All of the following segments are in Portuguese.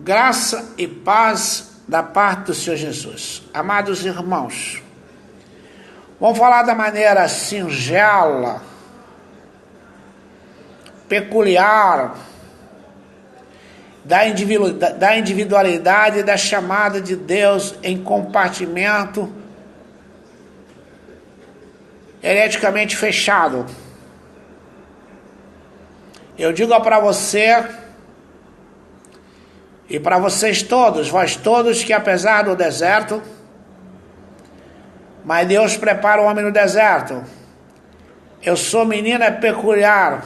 Graça e paz da parte do Senhor Jesus. Amados irmãos, vamos falar da maneira singela, peculiar, da individualidade da chamada de Deus em compartimento hereticamente fechado. Eu digo para você e para vocês todos, vós todos, que apesar do deserto, mas Deus prepara o homem no deserto. Eu sou menina peculiar,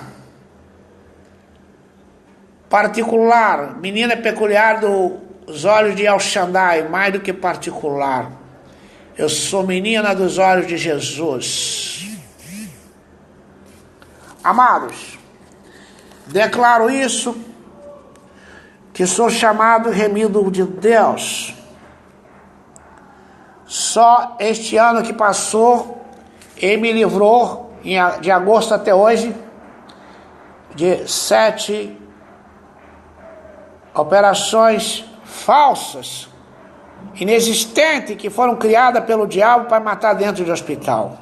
particular, menina peculiar dos olhos de El Shaddai, mais do que particular. Eu sou menina dos olhos de Jesus. Amados, declaro isso, que sou chamado e remido de Deus. Só este ano que passou, Ele me livrou, de agosto até hoje, de 7 operações falsas, inexistentes, que foram criadas pelo diabo para matar dentro de hospital.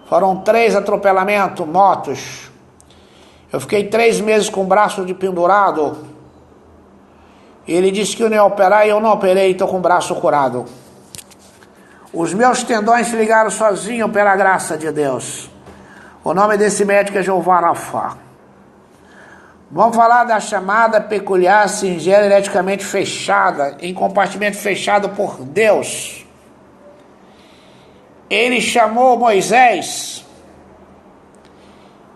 Foram 3 atropelamentos, motos. Eu fiquei 3 meses com o braço de pendurado. Ele disse que eu não ia operar e eu não operei, estou com o braço curado. Os meus tendões se ligaram sozinhos pela graça de Deus. O nome desse médico é Jeová Rafá. Vamos falar da chamada peculiar, singela, hereticamente fechada, em compartimento fechado por Deus. Ele chamou Moisés.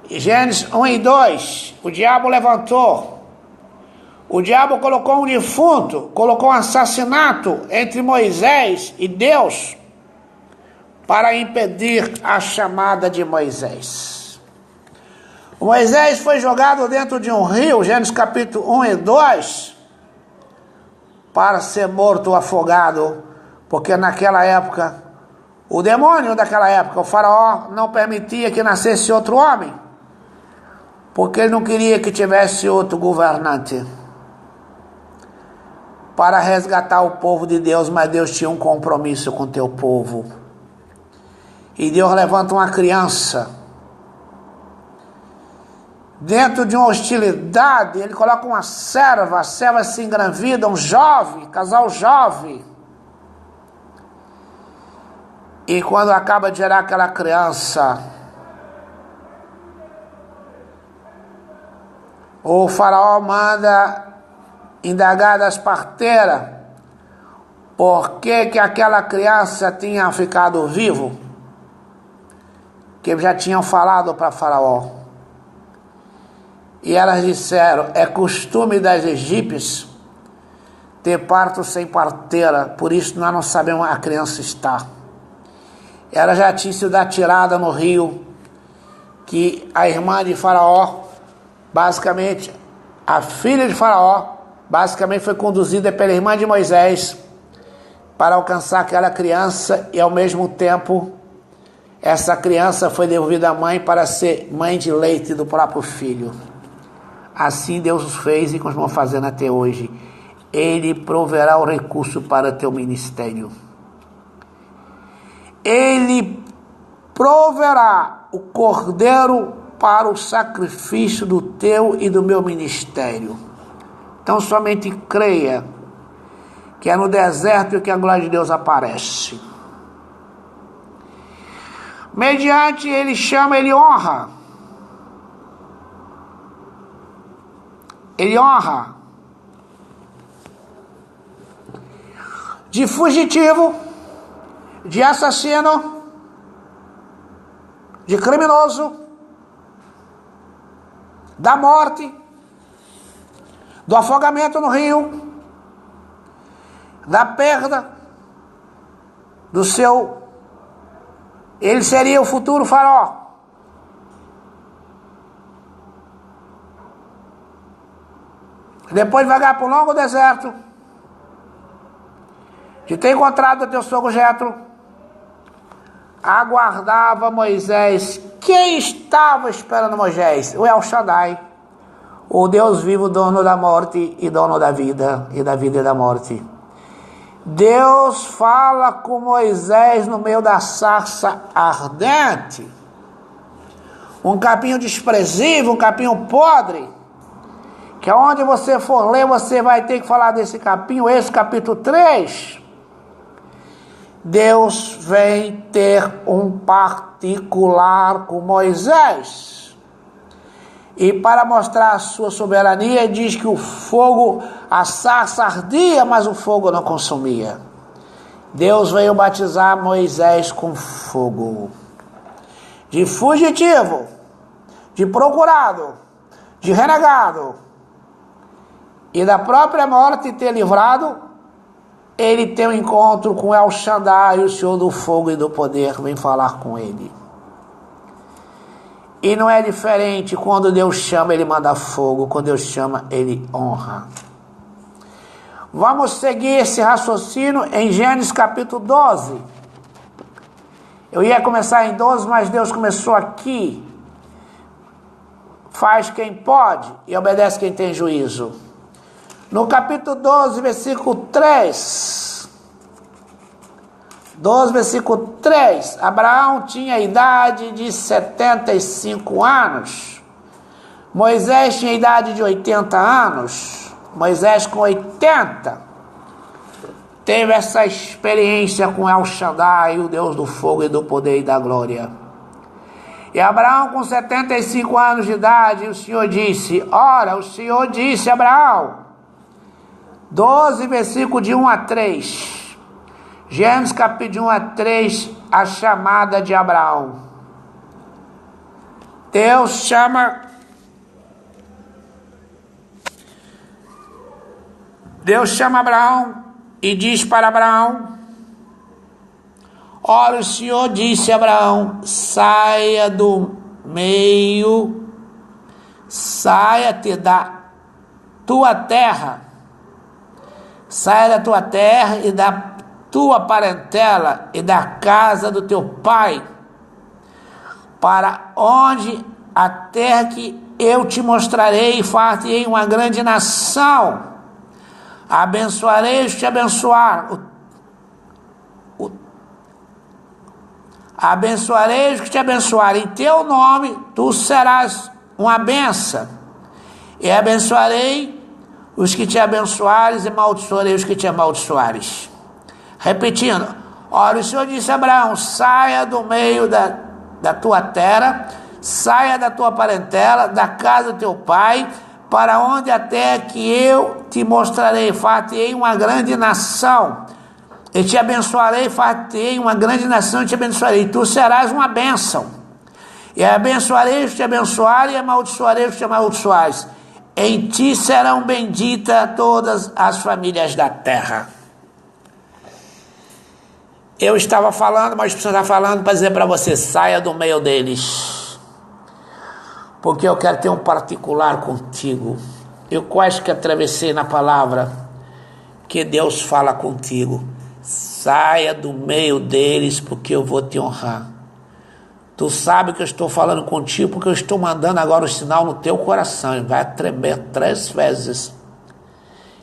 Gênesis 1 e 2, o diabo levantou. O diabo colocou um defunto, colocou um assassinato entre Moisés e Deus para impedir a chamada de Moisés. Moisés foi jogado dentro de um rio, Gênesis capítulo 1 e 2, para ser morto, afogado, porque naquela época, o demônio daquela época, o faraó, não permitia que nascesse outro homem, porque ele não queria que tivesse outro governante para resgatar o povo de Deus, mas Deus tinha um compromisso com o teu povo. E Deus levanta uma criança dentro de uma hostilidade. Ele coloca uma serva, a serva se engravida, um jovem, casal jovem. E quando acaba de gerar aquela criança, o faraó manda indagar das parteiras por que aquela criança tinha ficado vivo, que já tinham falado para Faraó. E elas disseram: é costume das egípcias ter parto sem parteira, por isso nós não sabemos onde a criança está. Ela já tinha sido atirada no rio, que a irmã de Faraó, basicamente, a filha de Faraó, basicamente foi conduzida pela irmã de Moisés para alcançar aquela criança, e ao mesmo tempo essa criança foi devolvida à mãe para ser mãe de leite do próprio filho. Assim Deus fez e continua fazendo até hoje. Ele proverá o recurso para teu ministério. Ele proverá o cordeiro para o sacrifício do teu e do meu ministério. Então somente creia que é no deserto que a glória de Deus aparece. Mediante ele chama, ele honra. Ele honra. De fugitivo, de assassino, de criminoso, da morte, do afogamento no rio, da perda do seu. Ele seria o futuro faraó. Depois de vagar por um longo deserto, de ter encontrado o teu sogro Jetro, aguardava Moisés. Quem estava esperando Moisés? O El Shaddai, o Deus vivo, dono da morte e dono da vida e da morte. Deus fala com Moisés no meio da sarça ardente, um capinho desprezível, um capinho podre, que aonde você for ler, você vai ter que falar desse capinho, esse capítulo 3. Deus vem ter um particular com Moisés. E para mostrar a sua soberania, diz que o fogo, a sarça ardia, mas o fogo não consumia. Deus veio batizar Moisés com fogo. De fugitivo, de procurado, de renegado, e da própria morte ter livrado, ele tem um encontro com El Shaddai, o Senhor do fogo e do poder, vem falar com ele. E não é diferente, quando Deus chama, ele manda fogo, quando Deus chama, ele honra. Vamos seguir esse raciocínio em Gênesis capítulo 12. Eu ia começar em 12, mas Deus começou aqui. Faz quem pode e obedece quem tem juízo. No capítulo 12, versículo 3. 12, versículo 3. Abraão tinha a idade de 75 anos. Moisés tinha a idade de 80 anos. Moisés com 80 teve essa experiência com El Shaddai, o Deus do fogo e do poder e da glória. E Abraão com 75 anos de idade, o Senhor disse, ora, o Senhor disse a Abraão, 12, versículo de 1 a 3. Gênesis capítulo de 1 a 3, a chamada de Abraão. Deus chama Abraão e diz para Abraão, ora, o Senhor disse a Abraão, saia do meio, saia-te da tua terra, saia da tua terra e da tua parentela e da casa do teu pai, para onde a terra que eu te mostrarei e far-te-ei uma grande nação, abençoarei os que te abençoar, abençoarei os que te abençoarem, em teu nome tu serás uma bênção, e abençoarei os que te abençoares e amaldiçoarei os que te amaldiçoares. Repetindo, ora, o Senhor disse a Abraão, saia do meio da tua terra, saia da tua parentela, da casa do teu pai, para onde até que eu te mostrarei, far-te-ei uma grande nação, e te abençoarei, far-te-ei uma grande nação, e te abençoarei, tu serás uma bênção, e abençoarei os que te abençoarem, e amaldiçoarei os que te amaldiçoares, em ti serão benditas todas as famílias da terra. Eu estava falando, mas preciso estar falando para dizer para você, saia do meio deles, porque eu quero ter um particular contigo. Eu quase que atravessei na palavra que Deus fala contigo, saia do meio deles, porque eu vou te honrar. Tu sabe que eu estou falando contigo, porque eu estou mandando agora o sinal no teu coração, e vai tremer 3 vezes,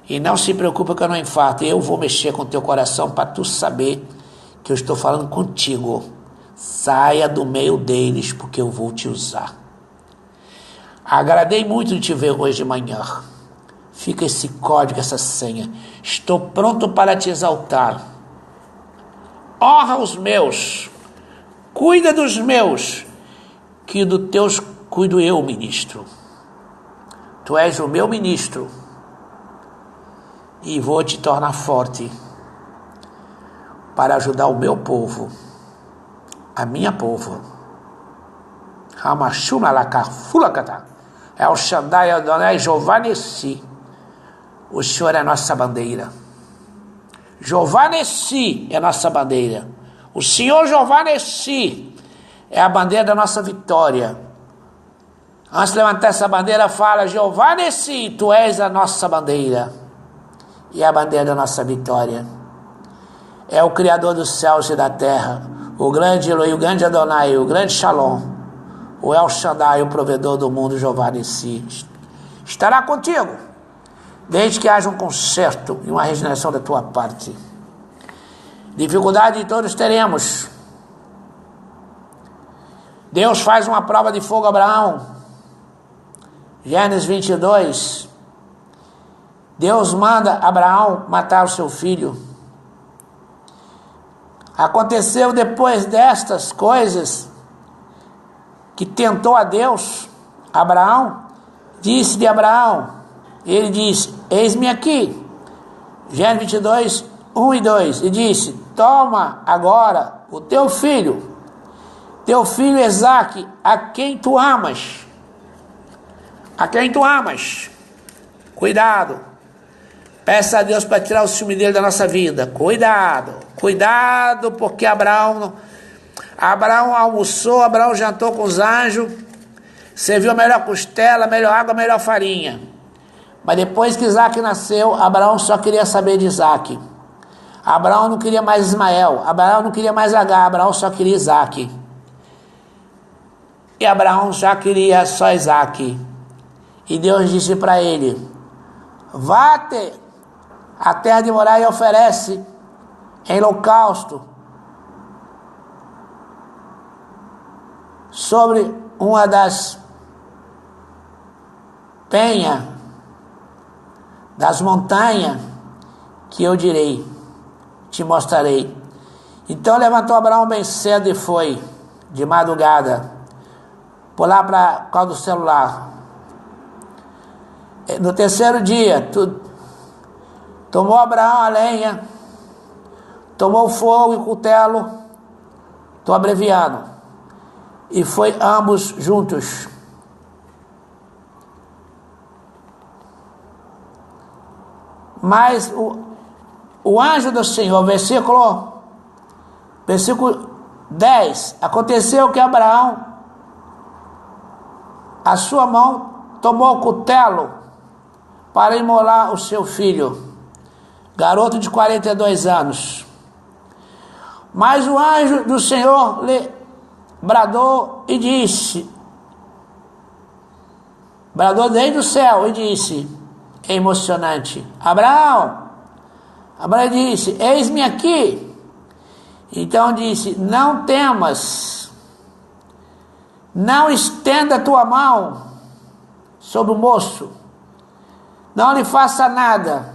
e não se preocupe que eu não infarto, eu vou mexer com o teu coração para tu saber que eu estou falando contigo. Saia do meio deles, porque eu vou te usar. Agradei muito de te ver hoje de manhã. Fica esse código, essa senha. Estou pronto para te exaltar. Honra os meus. Cuida dos meus, que dos teus cuido eu, ministro. Tu és o meu ministro e vou te tornar forte para ajudar o meu povo, a minha povo. El Shaddai Adonai Jeová Nessi. O Senhor é a nossa bandeira. Jeová Nessi é a nossa bandeira. O Senhor Jeová Nessi é a bandeira da nossa vitória. Antes de levantar essa bandeira, fala, Jeová Nessi, tu és a nossa bandeira. E a bandeira da nossa vitória. É o Criador dos céus e da terra, o grande Elohim, o grande Adonai, o grande Shalom, o El Shaddai, o provedor do mundo, Jeová Nessi. estará contigo, desde que haja um conserto e uma regeneração da tua parte. Dificuldade todos teremos. Deus faz uma prova de fogo a Abraão. Gênesis 22. Deus manda Abraão matar o seu filho. Aconteceu depois destas coisas que tentou a Deus, Abraão, disse de Abraão, ele disse, eis-me aqui. Gênesis 22, 1 e 2, e disse, toma agora o teu filho Isaque, a quem tu amas. Cuidado. Peça a Deus para tirar o ciúme dele da nossa vida. Cuidado, porque Abraão almoçou, Abraão jantou com os anjos, serviu a melhor costela, a melhor água, a melhor farinha. Mas depois que Isaque nasceu, Abraão só queria saber de Isaque. Abraão não queria mais Ismael, Abraão não queria mais Agar, Abraão só queria Isaque. E Abraão já queria só Isaque. E Deus disse para ele, vá-te a terra de Moriá e oferece em holocausto sobre uma das penhas das montanhas que eu direi, te mostrarei. Então levantou Abraão bem cedo e foi, de madrugada, por lá para o do celular. No terceiro dia, tomou Abraão a lenha, tomou o fogo e o cutelo, estou abreviando, e foi ambos juntos. Mas o anjo do Senhor, versículo 10, aconteceu que Abraão, a sua mão tomou o cutelo para imolar o seu filho, garoto de 42 anos. Mas o anjo do Senhor lhe bradou e disse, bradou desde o céu e disse, emocionante, Abraão disse, eis-me aqui. Então disse, não temas, não estenda a tua mão sobre o moço, não lhe faça nada,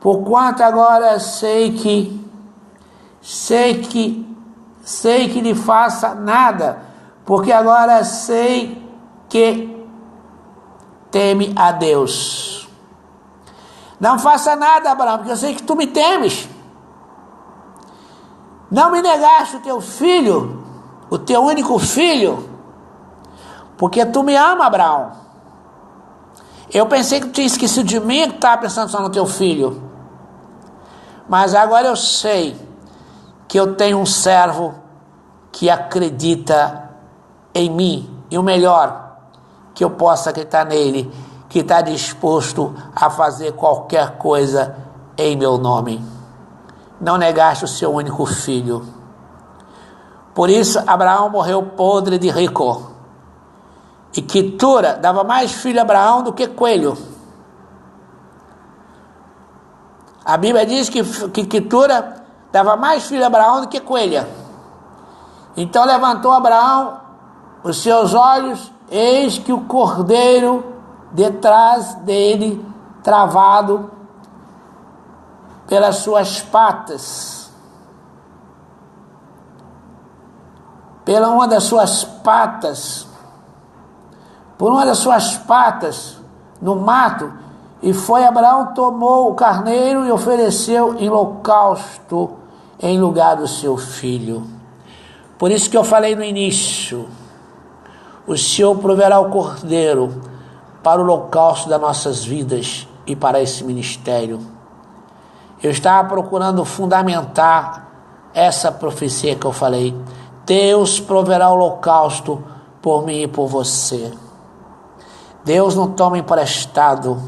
porquanto agora sei que lhe faça nada, porque agora sei que teme a Deus. Não faça nada, Abraão, porque eu sei que tu me temes. Não me negaste o teu filho, o teu único filho, porque tu me ama, Abraão. Eu pensei que tu tinha esquecido de mim, que estava pensando só no teu filho. Mas agora eu sei que eu tenho um servo que acredita em mim. E o melhor, que eu possa acreditar nele, que está disposto a fazer qualquer coisa em meu nome. Não negaste o seu único filho. Por isso Abraão morreu podre de rico. E Quetura dava mais filho a Abraão do que coelho. A Bíblia diz que Quetura dava mais filho a Abraão do que coelha. Então levantou Abraão os seus olhos, eis que o cordeiro detrás dele, travado pelas suas patas, por uma das suas patas no mato, e foi Abraão, tomou o carneiro e ofereceu em holocausto em lugar do seu filho. Por isso que eu falei no início, o Senhor proverá o cordeiro para o holocausto das nossas vidas e para esse ministério. Eu estava procurando fundamentar essa profecia que eu falei. Deus proverá o holocausto por mim e por você. Deus não toma emprestado.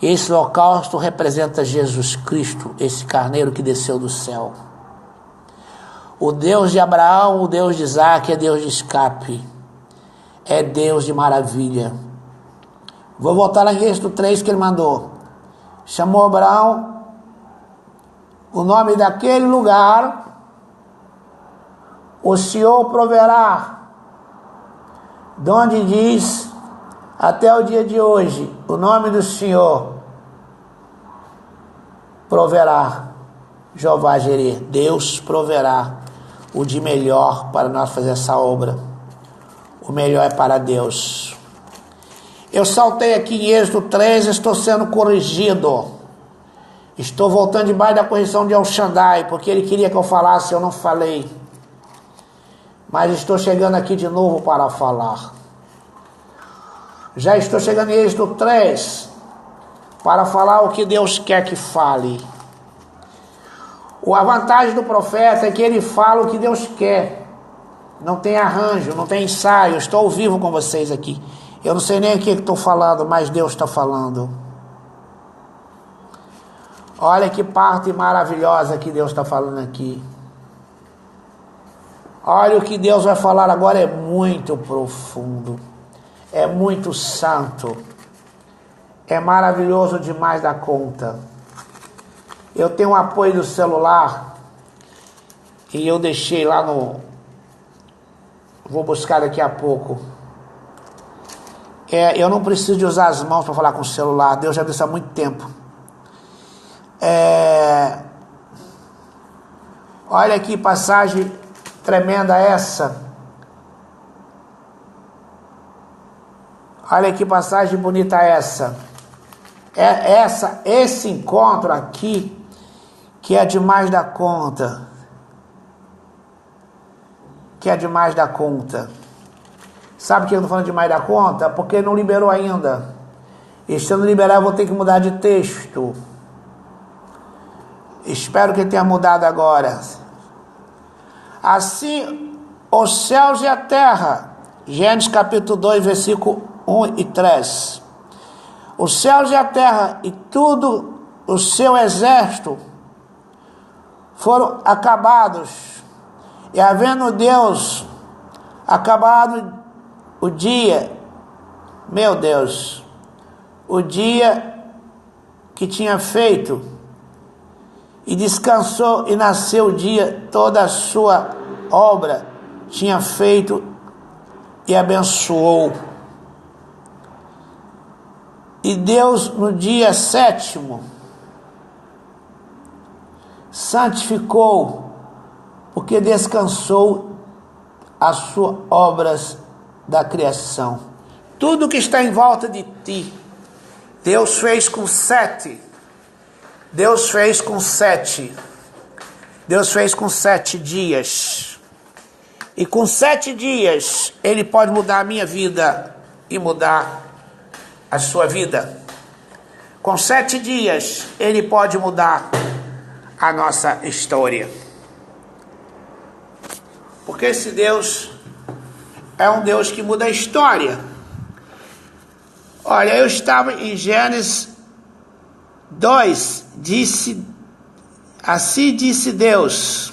Esse holocausto representa Jesus Cristo, esse carneiro que desceu do céu. O Deus de Abraão, o Deus de Isaque é Deus de escape. É Deus de maravilha. Vou voltar lá em Êxodo 3 que ele mandou. Chamou Abraão, o nome daquele lugar, o Senhor proverá, de onde diz até o dia de hoje, o nome do Senhor proverá, Jeová Jireh, Deus proverá o de melhor para nós fazer essa obra. O melhor é para Deus. Eu saltei aqui em Êxodo 3, estou sendo corrigido. Estou voltando debaixo da correção de El Shaddai, porque ele queria que eu falasse, eu não falei. Mas estou chegando aqui de novo para falar. Já estou chegando em Êxodo 3, para falar o que Deus quer que fale. A vantagem do profeta é que ele fala o que Deus quer. Não tem arranjo, não tem ensaio. Eu estou ao vivo com vocês aqui. Eu não sei nem o que estou falando, mas Deus está falando. Olha que parte maravilhosa que Deus está falando aqui. Olha o que Deus vai falar agora, é muito profundo. É muito santo. É maravilhoso demais da conta. Eu tenho um apoio do celular e eu deixei lá no... Vou buscar daqui a pouco. Eu não preciso de usar as mãos para falar com o celular. Deus já disse há muito tempo. Olha que passagem tremenda essa. Olha que passagem bonita essa. Esse encontro aqui, que é demais da conta. Que é demais da conta. Sabe por que eu estou falando demais da conta? Porque não liberou ainda. E se eu não liberar, eu vou ter que mudar de texto. Espero que tenha mudado agora. Assim, os céus e a terra. Gênesis capítulo 2, versículo 1 e 3. Os céus e a terra e tudo o seu exército foram acabados. E havendo Deus acabado o dia, meu Deus, o dia que tinha feito, e descansou, e nasceu o dia, toda a sua obra tinha feito e abençoou. E Deus no dia 7º santificou, porque descansou as suas obras da criação. Tudo que está em volta de ti, Deus fez com 7. Deus fez com 7. Deus fez com 7 dias. E com 7 dias, Ele pode mudar a minha vida e mudar a sua vida. Com 7 dias, Ele pode mudar a nossa história. Porque esse Deus é um Deus que muda a história. Olha, eu estava em Gênesis 2, assim disse Deus,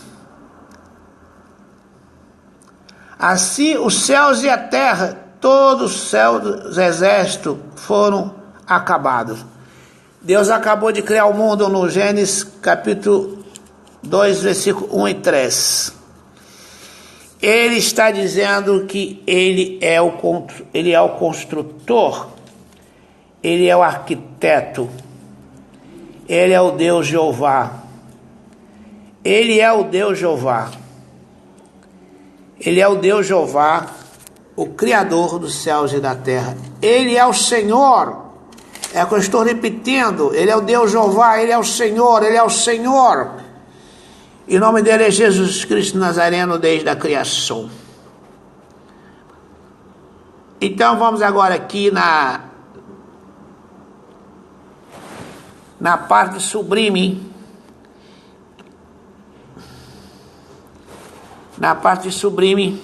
assim os céus e a terra, todos os céus dos exércitos foram acabados. Deus acabou de criar o mundo no Gênesis capítulo 2, versículo 1 e 3. Ele está dizendo que ele é o construtor, ele é o arquiteto, ele é o Deus Jeová. Ele é o Deus Jeová. Ele é o Deus Jeová, o Criador dos céus e da terra. Ele é o Senhor. É o que eu estou repetindo. Ele é o Deus Jeová, Ele é o Senhor, Ele é o Senhor. E o nome dele é Jesus Cristo Nazareno desde a criação. Então vamos agora aqui na parte sublime. Na parte sublime,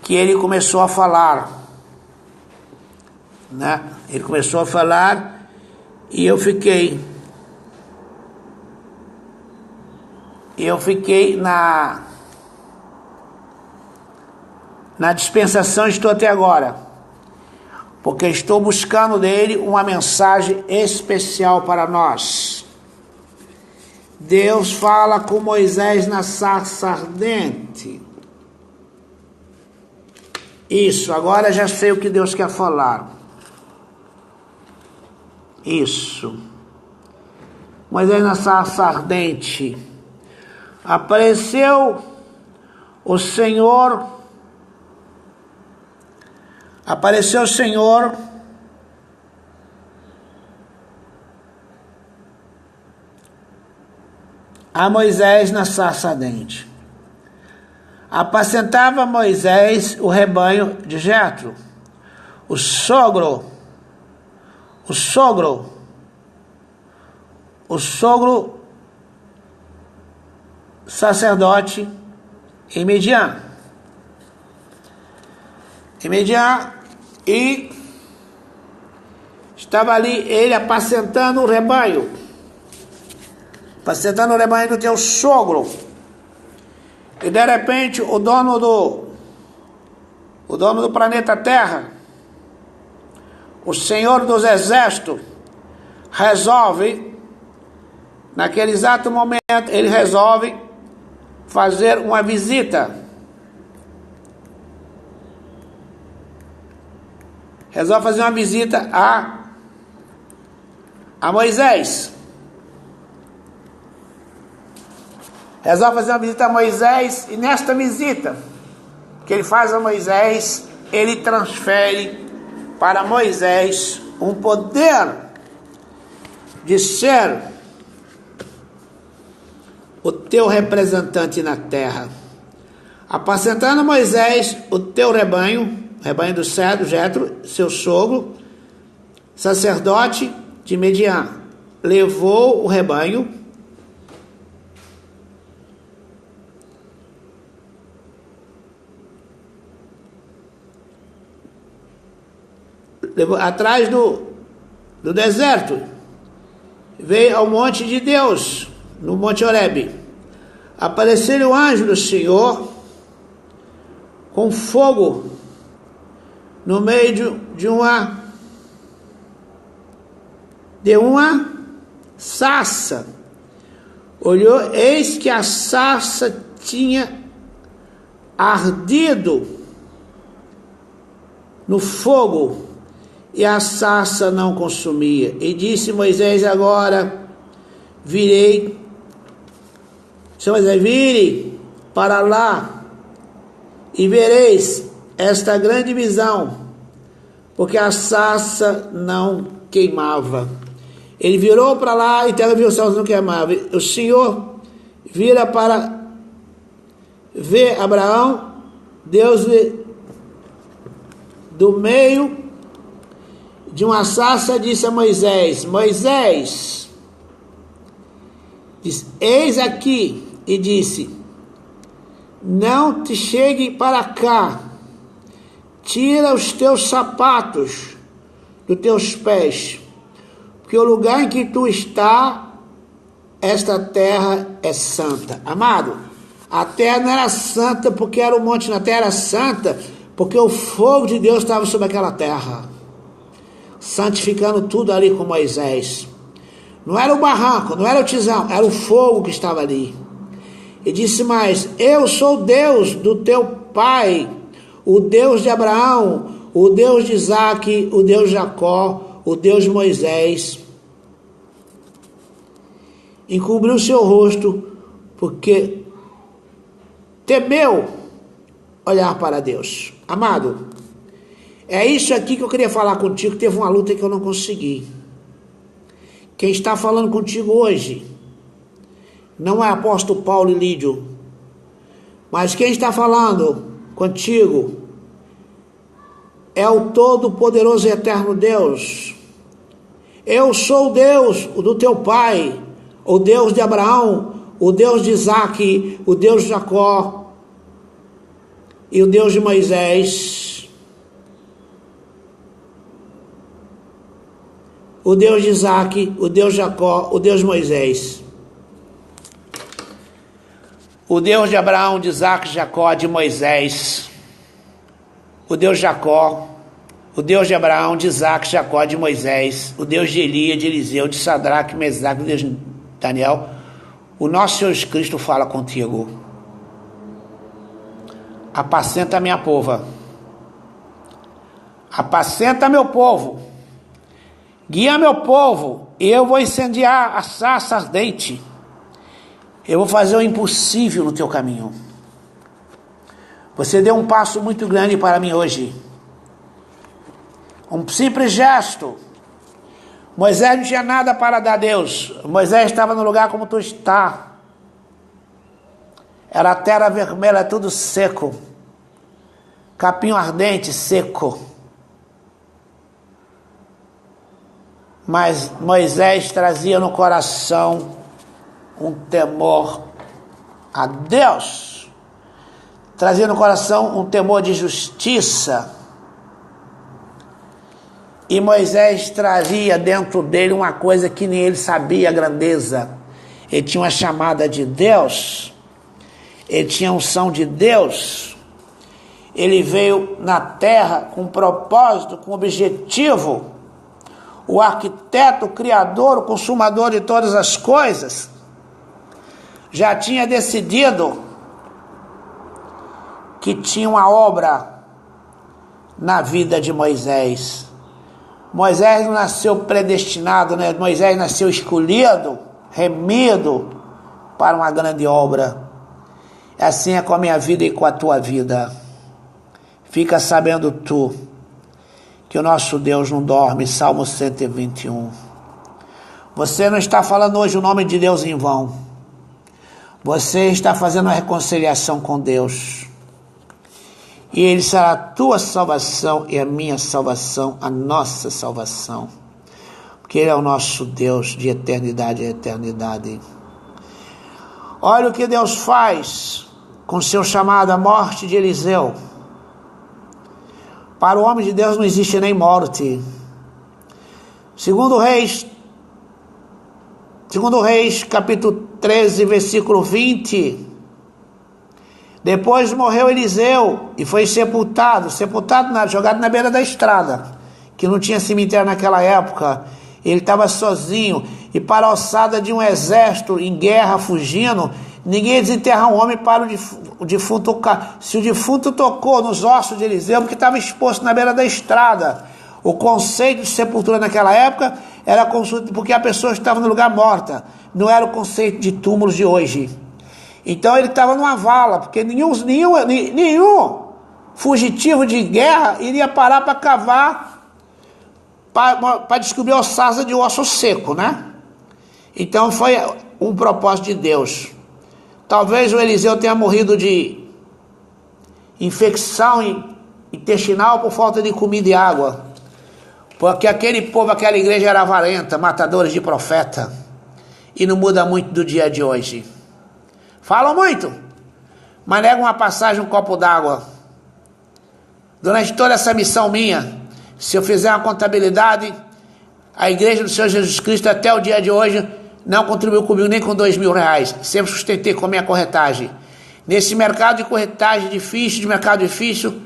que ele começou a falar, né? Ele começou a falar e eu fiquei na dispensação estou até agora, porque estou buscando dele uma mensagem especial para nós. Deus fala com Moisés na sarça ardente. Isso, agora já sei o que Deus quer falar. Isso. Moisés na sarça ardente. Apareceu o Senhor a Moisés na sarça ardente. Apacentava Moisés o rebanho de Jetro, o sogro sacerdote em Midian. E estava ali ele apacentando o rebanho do teu sogro. E de repente o dono do planeta Terra, o Senhor dos Exércitos, resolve, naquele exato momento, ele resolve fazer uma visita. Resolve fazer uma visita a Moisés. Resolve fazer uma visita a Moisés, e nesta visita que ele faz a Moisés, ele transfere para Moisés um poder de ser o teu representante na terra. Apacentando Moisés o teu rebanho do Jetro, seu sogro, sacerdote de Midian, levou o rebanho atrás do deserto, veio ao monte de Deus, no Monte Horebe. Apareceu o anjo do Senhor com fogo no meio de uma sarça. Olhou, eis que a sarça tinha ardido no fogo, e a sarça não consumia. E disse Moisés: agora virei. Senhor Moisés, vire para lá e vereis esta grande visão, porque a sarça não queimava. Ele virou para lá e terra viu o céu não queimava. O Senhor vira para ver Abraão. Deus do meio de uma sarça disse a Moisés: Moisés, disse, eis aqui, e disse: não te chegue para cá, tira os teus sapatos dos teus pés, porque o lugar em que tu está, esta terra é santa. Amado, a terra não era santa porque era um monte, na terra era santa porque o fogo de Deus estava sobre aquela terra, santificando tudo ali com Moisés. Não era o barranco, não era o tisão, era o fogo que estava ali. E disse mais: eu sou o Deus do teu pai, o Deus de Abraão, o Deus de Isaque, o Deus de Jacó, o Deus de Moisés. Encobriu seu rosto, porque temeu olhar para Deus. Amado, é isso aqui que eu queria falar contigo. Teve uma luta que eu não consegui. Quem está falando contigo hoje não é apóstolo Paulo e Lídio, mas quem está falando contigo é o todo-poderoso e eterno Deus. Eu sou o Deus do teu pai, o Deus de Abraão, o Deus de Isaque, o Deus de Jacó e o Deus de Moisés. O Deus de Isaque, o Deus de Jacó, o Deus de Moisés. O Deus de Abraão, de Isaque, de Jacó, de Moisés. o Deus de Jacó, o Deus de Abraão, de Isaac, de Jacó, de Moisés, o Deus de Elias, de Eliseu, de Sadraque, Mesaque, o Deus de Daniel, o nosso Senhor Jesus Cristo fala contigo. Apacenta minha pova. Apacenta meu povo. Guia meu povo. E eu vou incendiar a sarça ardente. Eu vou fazer o impossível no teu caminho. Você deu um passo muito grande para mim hoje. Um simples gesto. Moisés não tinha nada para dar a Deus. Moisés estava no lugar como tu está. Era a terra vermelha, tudo seco. Capim ardente, seco. Mas Moisés trazia no coração um temor a Deus. Trazia no coração um temor de justiça. E Moisés trazia dentro dele uma coisa que nem ele sabia a grandeza. Ele tinha uma chamada de Deus. Ele tinha a unção de Deus. Ele veio na terra com propósito, com objetivo. O arquiteto, o criador, o consumador de todas as coisas, já tinha decidido que tinha uma obra na vida de Moisés. Moisés não nasceu predestinado, né? Moisés nasceu escolhido, remido para uma grande obra. Assim é com a minha vida e com a tua vida. Fica sabendo tu que o nosso Deus não dorme. Salmo 121. Você não está falando hoje o nome de Deus em vão. Você está fazendo uma reconciliação com Deus. E Ele será a tua salvação e a minha salvação, a nossa salvação. Porque Ele é o nosso Deus de eternidade a eternidade. Olha o que Deus faz com seu chamado à morte de Eliseu. Para o homem de Deus não existe nem morte. Segundo Reis, capítulo 13, versículo 20. Depois morreu Eliseu e foi sepultado, jogado na beira da estrada, que não tinha cemitério naquela época. Ele estava sozinho, e para a alçada de um exército em guerra, fugindo, ninguém desenterra um homem para o defunto. Se o defunto tocou nos ossos de Eliseu, porque estava exposto na beira da estrada. O conceito de sepultura naquela época era porque a pessoa estava no lugar morta. Não era o conceito de túmulos de hoje. Então ele estava numa vala, porque nenhum fugitivo de guerra iria parar para cavar, para descobrir ossada de osso seco, né? Então foi um propósito de Deus. Talvez o Eliseu tenha morrido de infecção intestinal por falta de comida e água. Porque aquele povo, aquela igreja era avarenta, matadores de profeta. E não muda muito do dia de hoje. Falam muito, mas negam uma passagem, um copo d'água. Durante toda essa missão minha, se eu fizer uma contabilidade, a igreja do Senhor Jesus Cristo até o dia de hoje não contribuiu comigo nem com R$2.000. Sempre sustentei com a minha corretagem. Nesse mercado de corretagem difícil, de mercado difícil,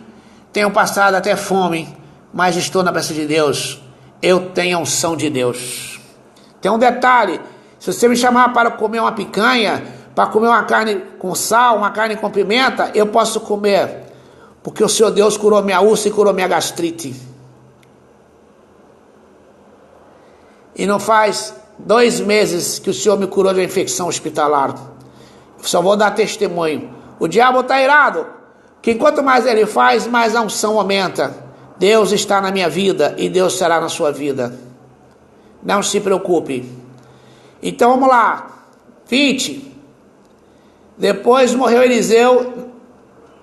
tenho passado até fome, mas estou na presença de Deus. Eu tenho a unção de Deus. Tem um detalhe: se você me chamar para comer uma picanha, para comer uma carne com sal, uma carne com pimenta, eu posso comer, porque o Senhor Deus curou minha úlcera e curou minha gastrite. E não faz 2 meses que o Senhor me curou de uma infecção hospitalar. Só vou dar testemunho. O diabo está irado, que quanto mais ele faz, mais a unção aumenta. Deus está na minha vida e Deus será na sua vida. Não se preocupe. Então vamos lá. 20. Depois morreu Eliseu,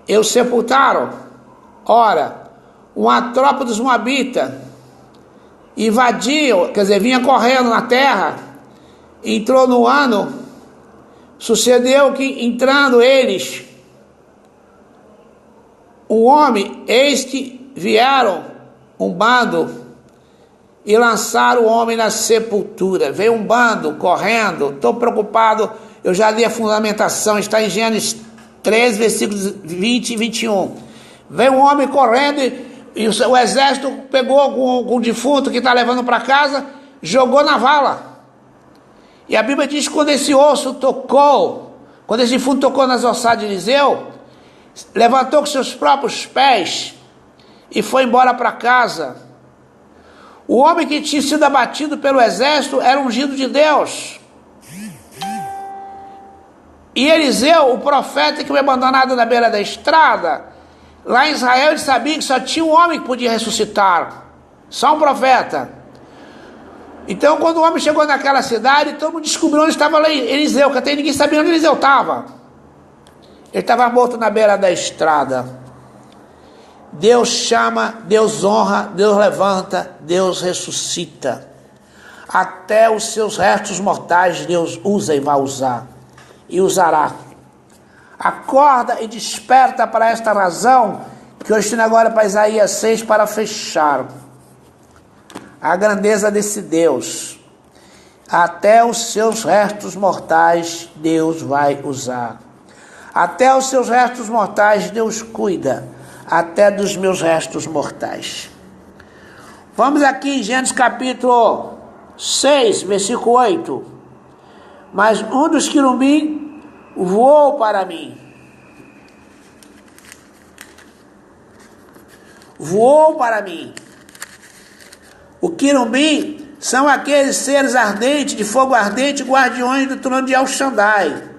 e o sepultaram. Ora, uma tropa dos Moabitas invadiu, quer dizer, vinha correndo na terra, entrou no ano. Sucedeu que, entrando eles, um homem, eis que vieram um bando e lançaram o homem na sepultura. Veio um bando correndo. Estou preocupado, eu já li a fundamentação, está em Gênesis 13, versículos 20 e 21. Veio um homem correndo e o exército pegou com o defunto que está levando para casa, jogou na vala. E a Bíblia diz que quando esse osso tocou, quando esse defunto tocou nas ossadas de Eliseu, levantou com seus próprios pés e foi embora para casa. O homem que tinha sido abatido pelo exército era ungido de Deus. E Eliseu, o profeta que foi abandonado na beira da estrada, lá em Israel ele sabia que só tinha um homem que podia ressuscitar, só um profeta. Então quando o homem chegou naquela cidade, todo mundo descobriu onde estava Eliseu, que até ninguém sabia onde Eliseu estava. Ele estava morto na beira da estrada. Deus chama, Deus honra, Deus levanta, Deus ressuscita. Até os seus restos mortais Deus usa e vai usar. E usará. Acorda e desperta para esta razão, que eu estou agora para Isaías 6 para fechar. A grandeza desse Deus. Até os seus restos mortais Deus vai usar. Até os seus restos mortais Deus cuida. Até dos meus restos mortais. Vamos aqui em Gênesis capítulo 6, versículo 8. Mas um dos querubim voou para mim. Voou para mim. O querubim são aqueles seres ardentes, de fogo ardente, guardiões do trono de El Shaddai.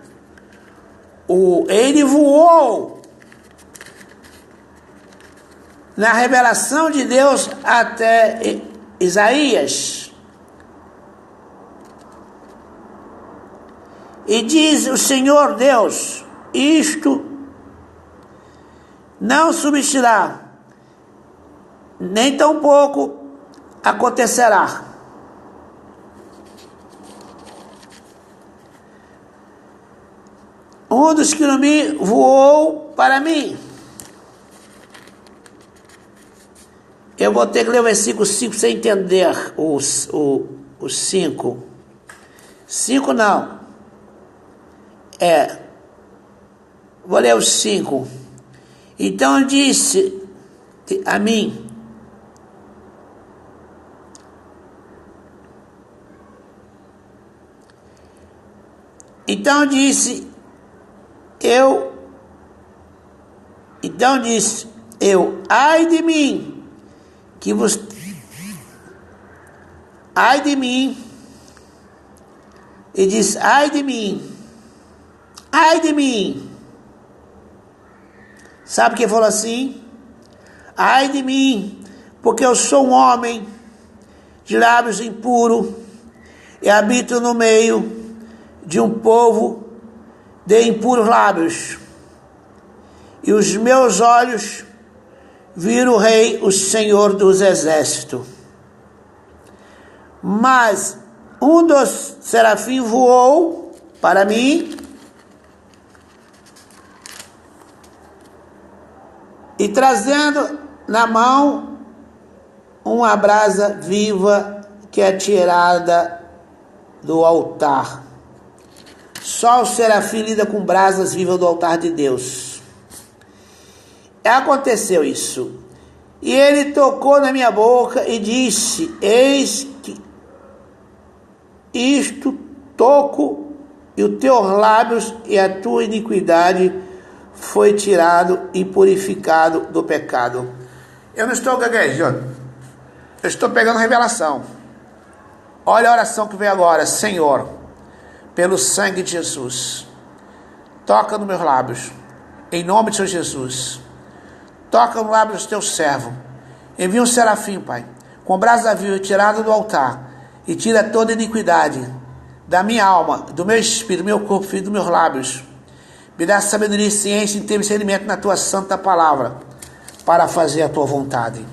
Ele voou na revelação de Deus até Isaías. E diz o Senhor Deus, isto não subsistirá, nem tampouco acontecerá. Um dos querubins voou para mim. Eu vou ter que ler o versículo 5 sem entender o 5. 5 não. Vou ler o 5. Então disse a mim, ai de mim, ai de mim, e diz, ai de mim, sabe quem falou assim? Ai de mim, porque eu sou um homem de lábios impuros e habito no meio de um povo de impuros lábios, e os meus olhos viram o Rei, o Senhor dos Exércitos. Mas um dos serafins voou para mim e trazendo na mão uma brasa viva que é tirada do altar. Só o serafim lida com brasas vivas do altar de Deus. Aconteceu isso. E ele tocou na minha boca e disse, eis que isto toco, e os teus lábios e a tua iniquidade foi tirado e purificado do pecado. Eu não estou gaguejando, eu estou pegando revelação. Olha a oração que veio agora. Senhor, pelo sangue de Jesus, toca nos meus lábios, em nome de Senhor Jesus. Toca no lábio dos teus servos. Envia um serafim, Pai, com brasa viva tirada do altar, e tira toda iniquidade da minha alma, do meu espírito, do meu corpo, filho, dos meus lábios. Me dá sabedoria e ciência e entendimento na tua santa palavra, para fazer a tua vontade.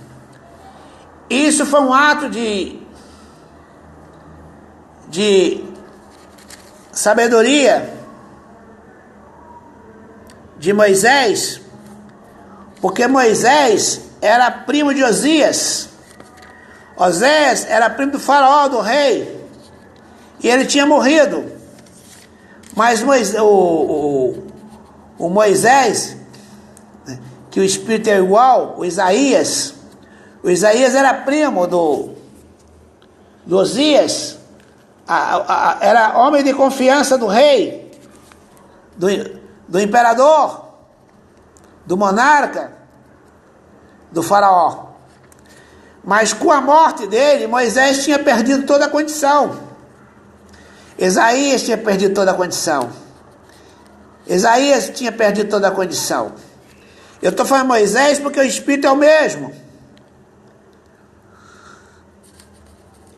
Isso foi um ato de sabedoria de Moisés, porque Moisés era primo de Osias. Oséias era primo do faraó, do rei, e ele tinha morrido. Mas o Moisés, que que o espírito é igual, o Isaías era primo do Osias, era homem de confiança do rei, do imperador, do monarca, do faraó. Mas com a morte dele, Moisés tinha perdido toda a condição. Isaías tinha perdido toda a condição. Isaías tinha perdido toda a condição. Eu estou falando Moisés porque o espírito é o mesmo.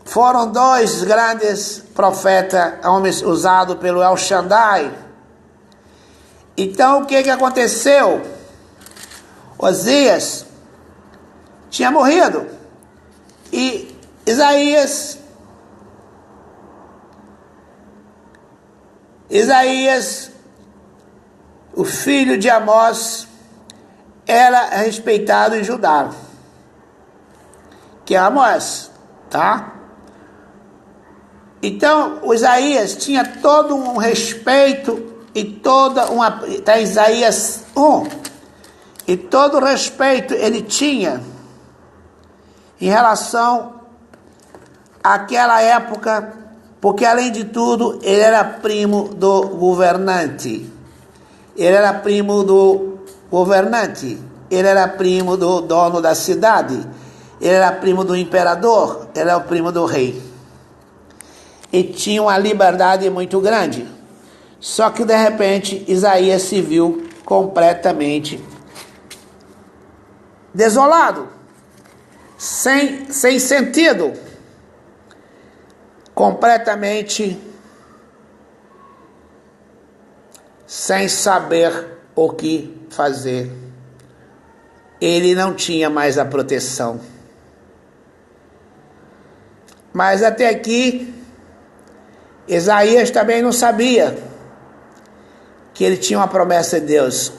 Foram dois grandes profetas, homens usados pelo El Shaddai. Então o que aconteceu? Osias tinha morrido. E Isaías, o filho de Amós, era respeitado em Judá, que é Amós, tá? Então, o Isaías tinha todo um respeito e toda uma... Está em Isaías 1. E todo o respeito ele tinha em relação àquela época, porque, além de tudo, ele era primo do governante. Ele era primo do governante. Ele era primo do dono da cidade. Ele era primo do imperador. Ele era o primo do rei. E tinha uma liberdade muito grande. Só que, de repente, Isaías se viu completamente desolado, sem sentido, completamente sem saber o que fazer. Ele não tinha mais a proteção. Mas até aqui, Isaías também não sabia que ele tinha uma promessa de Deus.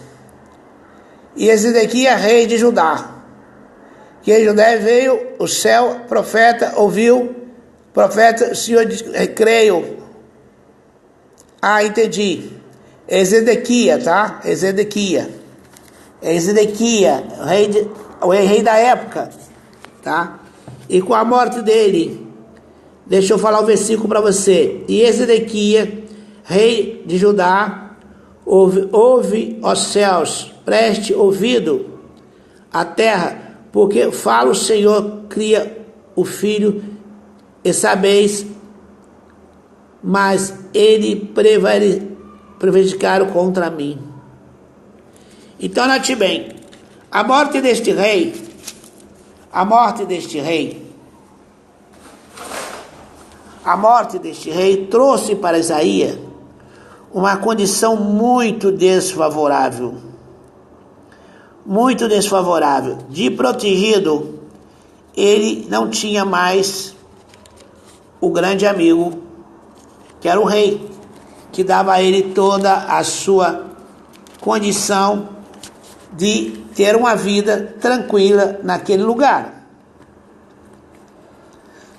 E Ezequias, rei de Judá. Que em Judá veio o céu, profeta, ouviu, profeta, o Senhor diz, creio. Entendi. Ezequias, tá? Ezequias, o rei da época, tá? E com a morte dele, deixa eu falar o versículo para você. E Ezequias, rei de Judá, ouve, ó céus, preste ouvido a terra, porque fala o Senhor, cria o filho, e sabeis, mas ele prevaricaram contra mim. Então, note bem, a morte deste rei trouxe para Isaías uma condição muito desfavorável. Muito desfavorável. De protegido, ele não tinha mais o grande amigo, que era o rei, que dava a ele toda a sua condição de ter uma vida tranquila naquele lugar.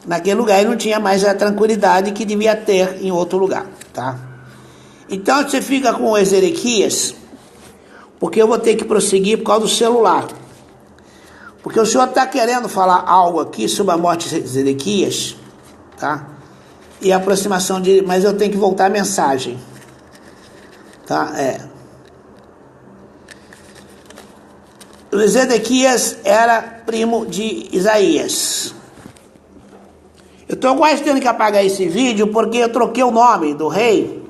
Naquele lugar ele não tinha mais a tranquilidade que devia ter em outro lugar, tá? Então você fica com o Ezequias, porque eu vou ter que prosseguir por causa do celular. Porque o senhor está querendo falar algo aqui sobre a morte de Ezequias, tá? E a aproximação de... Mas eu tenho que voltar a mensagem, tá? O Ezequias era primo de Isaías. Eu estou quase tendo que apagar esse vídeo porque eu troquei o nome do rei,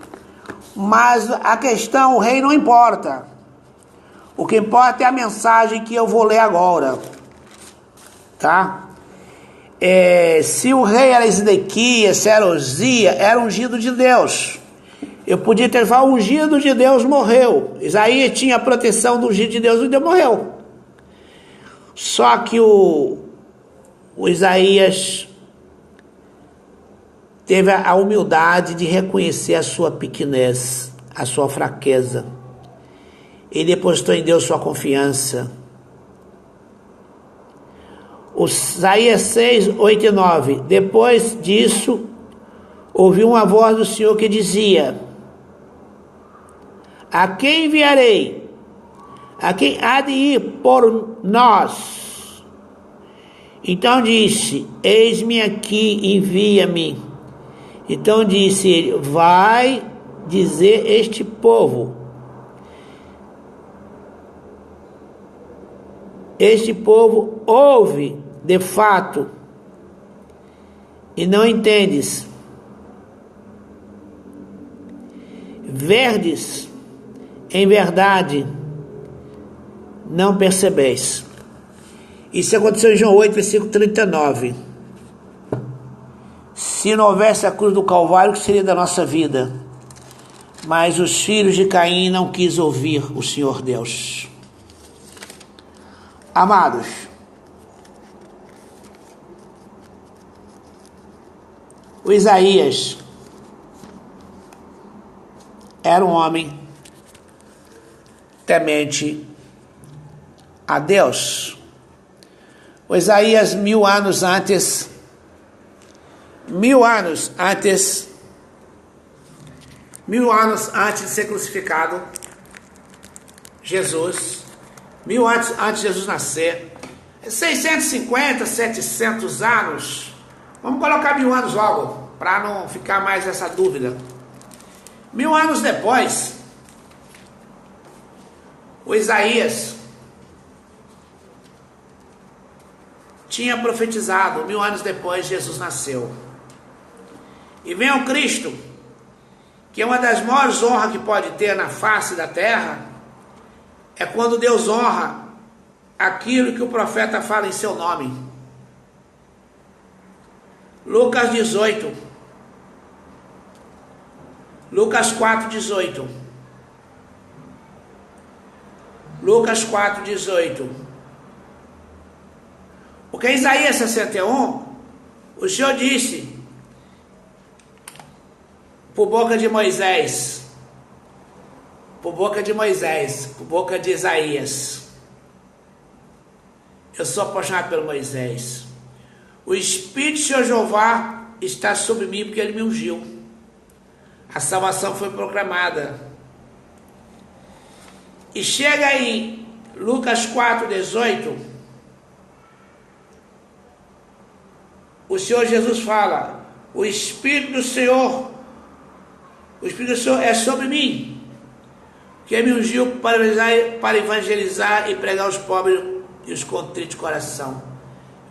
mas a questão, o rei não importa. O que importa é a mensagem que eu vou ler agora, tá? Se o rei era Ezequias, se era Osias, era ungido de Deus. Eu podia ter falado, o ungido de Deus morreu. Isaías tinha a proteção do ungido de Deus e Deus morreu. Só que o Isaías teve a humildade de reconhecer a sua pequenez, a sua fraqueza. Ele depositou em Deus sua confiança. Isaías 6, 8 e 9. Depois disso, ouvi uma voz do Senhor que dizia: a quem enviarei? a quem há de ir por nós? Então disse: eis-me aqui, envia-me. Então disse ele: vai dizer este povo: este povo ouve de fato e não entendes, verdes em verdade não percebeis. Isso aconteceu em João 8, versículo 39. Se não houvesse a cruz do Calvário, o que seria da nossa vida? Mas os filhos de Caim não quis ouvir o Senhor Deus. Amados, o Isaías era um homem temente a Deus. O Isaías, 1000 anos antes de ser crucificado, Jesus, 1000 anos antes de Jesus nascer, 650, 700 anos, vamos colocar 1000 anos logo, para não ficar mais essa dúvida. 1000 anos depois, o Isaías tinha profetizado. 1000 anos depois, Jesus nasceu. E vem o Cristo, que é uma das maiores honras que pode ter na face da terra, é quando Deus honra aquilo que o profeta fala em seu nome. Lucas 18. Lucas 4:18. Lucas 4:18. Porque em Isaías 61, o Senhor disse, por boca de Moisés, por boca de Isaías: eu sou apaixonado pelo Moisés. O Espírito do Senhor Jeová está sobre mim, porque ele me ungiu. A salvação foi proclamada. E chega aí, Lucas 4:18, o Senhor Jesus fala: o Espírito do Senhor é sobre mim, que me ungiu para evangelizar e pregar aos pobres e os contritos de coração.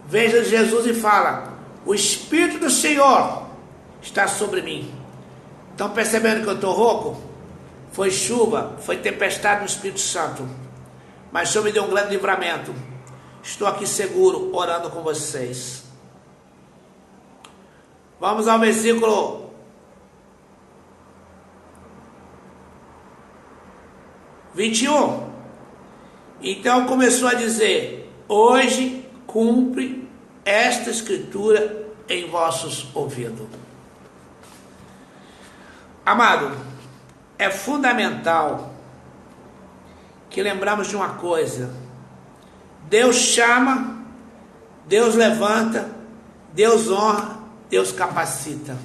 Veja Jesus e fala: o Espírito do Senhor está sobre mim. Estão percebendo que eu estou rouco? Foi chuva, foi tempestade no Espírito Santo, mas o Senhor me deu um grande livramento. Estou aqui seguro, orando com vocês. Vamos ao versículo 21. Então começou a dizer: hoje cumpre esta escritura em vossos ouvidos. Amado, é fundamental que lembramos de uma coisa: Deus chama, Deus levanta, Deus honra, Deus capacita.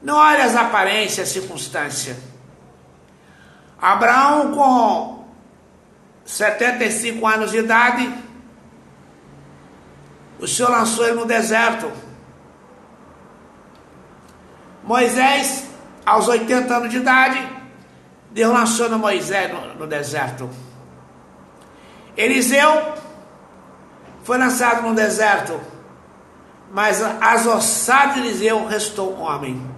Não olhe as aparências, as circunstâncias. Abraão, com 75 anos de idade, o Senhor lançou ele no deserto. Moisés, aos 80 anos de idade, Deus lançou no Moisés no deserto. Eliseu foi lançado no deserto, mas as ossadas de Eliseu restou um homem.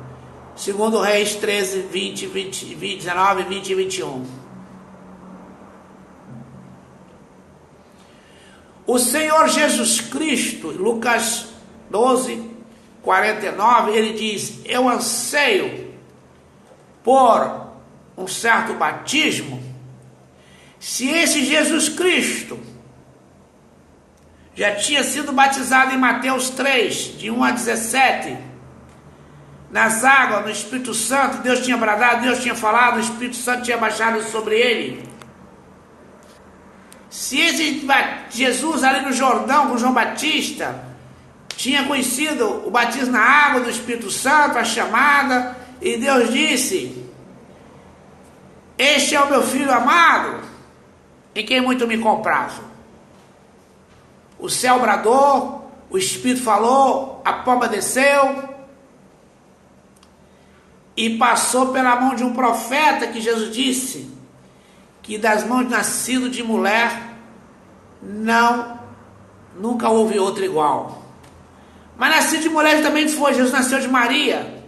Segundo Reis 13, 19, 20 e 21. O Senhor Jesus Cristo, Lucas 12, 49, ele diz: eu anseio por um certo batismo. Se esse Jesus Cristo já tinha sido batizado em Mateus 3, de 1 a 17, nas águas, no Espírito Santo, Deus tinha bradado, Deus tinha falado, o Espírito Santo tinha baixado sobre ele. Se esse Jesus ali no Jordão, com João Batista, tinha conhecido o batismo na água do Espírito Santo, a chamada, e Deus disse: este é o meu filho amado, em quem muito me comprazo. O céu bradou, o Espírito falou, a pomba desceu e passou pela mão de um profeta que Jesus disse que das mãos de nascido de mulher nunca houve outro igual. Mas nascido de mulher também foi, Jesus nasceu de Maria.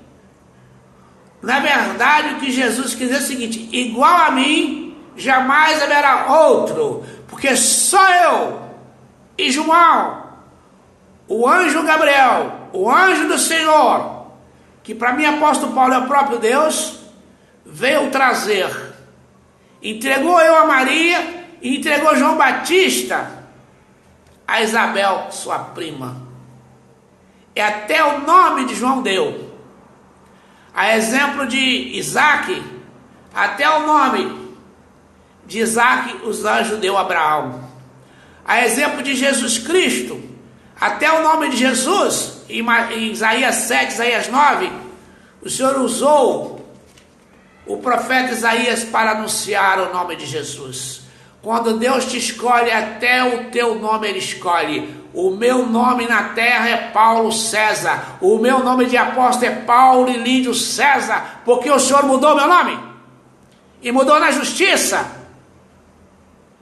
Na verdade, o que Jesus quis dizer é o seguinte: igual a mim, jamais haverá outro, porque só eu e João, o anjo Gabriel, o anjo do Senhor, que para mim apóstolo Paulo é o próprio Deus, veio trazer, entregou eu a Maria e entregou João Batista a Isabel, sua prima. E até o nome de João deu. A exemplo de Isaac, até o nome de Isaac os anjos deu a Abraão. A exemplo de Jesus Cristo, até o nome de Jesus, em Isaías 7, Isaías 9, o Senhor usou o profeta Isaías para anunciar o nome de Jesus. Quando Deus te escolhe, até o teu nome Ele escolhe. O meu nome na terra é Paulo César. O meu nome de apóstolo é Paulo Ilídio César. Porque o Senhor mudou meu nome. E mudou na justiça.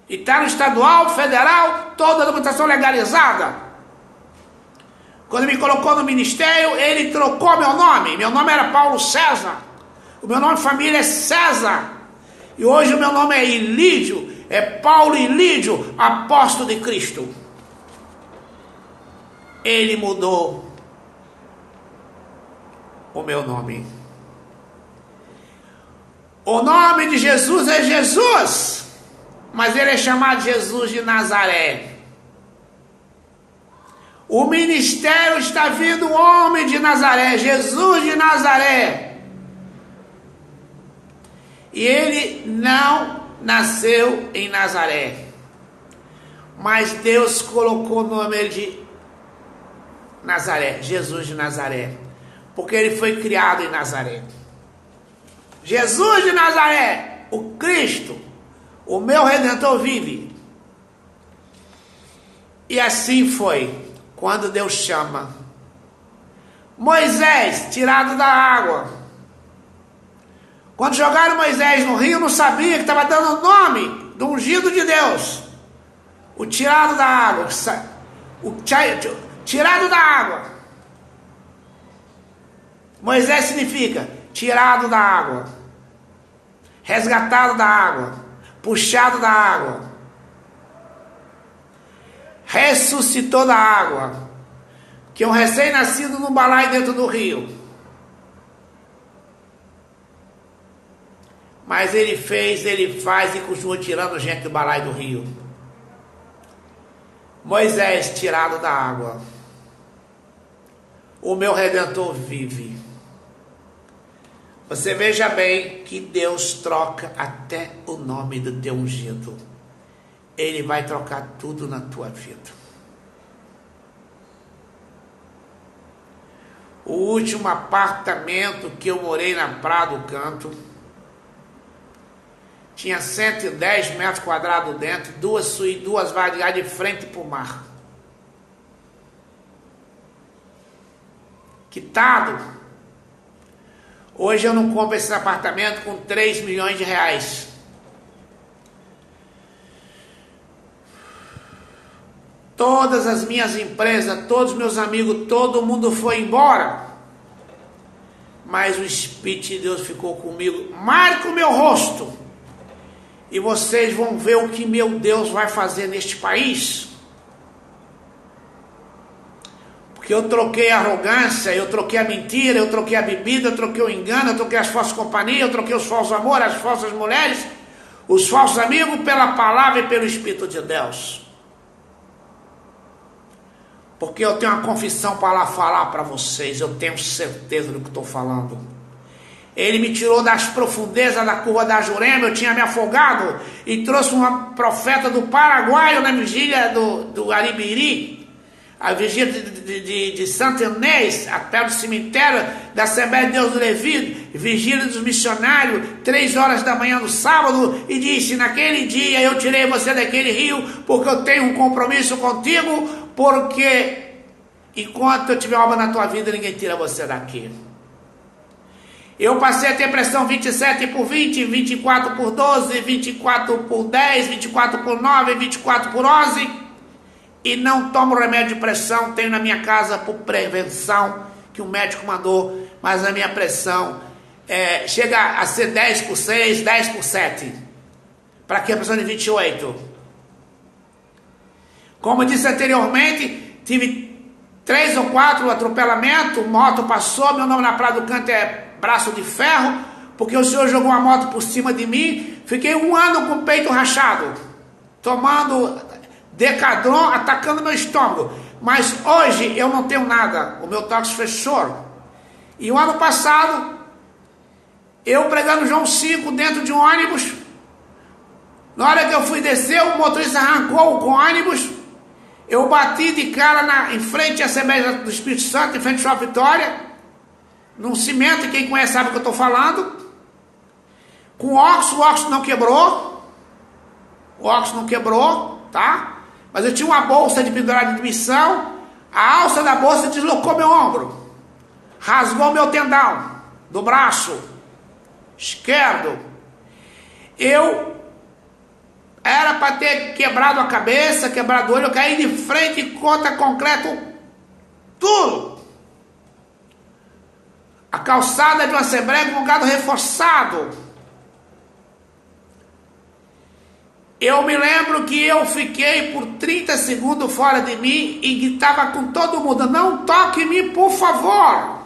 E está no estadual, federal, toda a documentação legalizada. Quando me colocou no ministério, Ele trocou meu nome. Meu nome era Paulo César. O meu nome de família é César. E hoje o meu nome é Ilídio. É Paulo Ilídio, apóstolo de Cristo. Ele mudou o meu nome. O nome de Jesus é Jesus, mas ele é chamado Jesus de Nazaré. O ministério está vindo o homem de Nazaré, Jesus de Nazaré. E ele não nasceu em Nazaré, mas Deus colocou o nome de Nazaré, Jesus de Nazaré, porque ele foi criado em Nazaré. Jesus de Nazaré, o Cristo, o meu Redentor vive. E assim foi, quando Deus chama Moisés, tirado da água. Quando jogaram Moisés no rio, não sabia que estava dando o nome do ungido de Deus. O tirado da água, tirado da água. Moisés significa tirado da água, resgatado da água, puxado da água, ressuscitou da água, que é um recém-nascido num balaio dentro do rio. Mas ele fez, ele faz e continua tirando gente do balaio do rio. Moisés tirado da água. O meu Redentor vive. Você veja bem que Deus troca até o nome do teu ungido. Ele vai trocar tudo na tua vida. O último apartamento que eu morei na Praia do Canto tinha 110 metros quadrados dentro, duas suítes, duas vagas de frente para o mar. Quitado. Hoje eu não compro esse apartamento com 3 milhões de reais. Todas as minhas empresas, todos os meus amigos, todo mundo foi embora. Mas o Espírito de Deus ficou comigo. Marca o meu rosto. E vocês vão ver o que meu Deus vai fazer neste país. Porque eu troquei a arrogância, eu troquei a mentira, eu troquei a bebida, eu troquei o engano, eu troquei as falsas companhias, eu troquei os falsos amores, as falsas mulheres, os falsos amigos pela palavra e pelo Espírito de Deus. Porque eu tenho uma confissão para lá falar para vocês, eu tenho certeza do que estou falando. Ele me tirou das profundezas da curva da Jurema, eu tinha me afogado, e trouxe uma profeta do Paraguai na vigília do Aribiri. a vigília de Santo Inês, perto do cemitério da Assembleia de Deus do Levi, vigília dos missionários, 3 horas da manhã no sábado, e disse: naquele dia eu tirei você daquele rio, porque eu tenho um compromisso contigo, porque enquanto eu tiver obra na tua vida, ninguém tira você daqui. Eu passei a ter pressão 27 por 20, 24 por 12, 24 por 10, 24 por 9, 24 por 11, e não tomo remédio de pressão, tenho na minha casa por prevenção, que o médico mandou, mas a minha pressão chega a ser 10 por 6, 10 por 7. Para que a pressão de 28? Como eu disse anteriormente, tive 3 ou 4 atropelamentos, moto passou, meu nome na Praia do Canto é Braço de Ferro, porque o senhor jogou uma moto por cima de mim, fiquei 1 ano com o peito rachado, tomando Decadron, atacando meu estômago, mas hoje eu não tenho nada, o meu tórax fechou. E o ano passado, eu pregando João 5 dentro de um ônibus, na hora que eu fui descer, o motorista arrancou com o ônibus, eu bati de cara em frente à Assembleia do Espírito Santo, em frente ao Shopping Vitória, num cimento, e quem conhece sabe o que eu estou falando, com o óxido não quebrou, tá? Mas eu tinha uma bolsa de pendurada de missão, a alça da bolsa deslocou meu ombro, rasgou meu tendão do braço esquerdo. Eu era para ter quebrado a cabeça, quebrado o olho, eu caí de frente contra concreto, tudo. A calçada de uma Assembleia com um gado reforçado. Eu me lembro que eu fiquei por 30 segundos fora de mim e gritava com todo mundo: não toque em mim, por favor.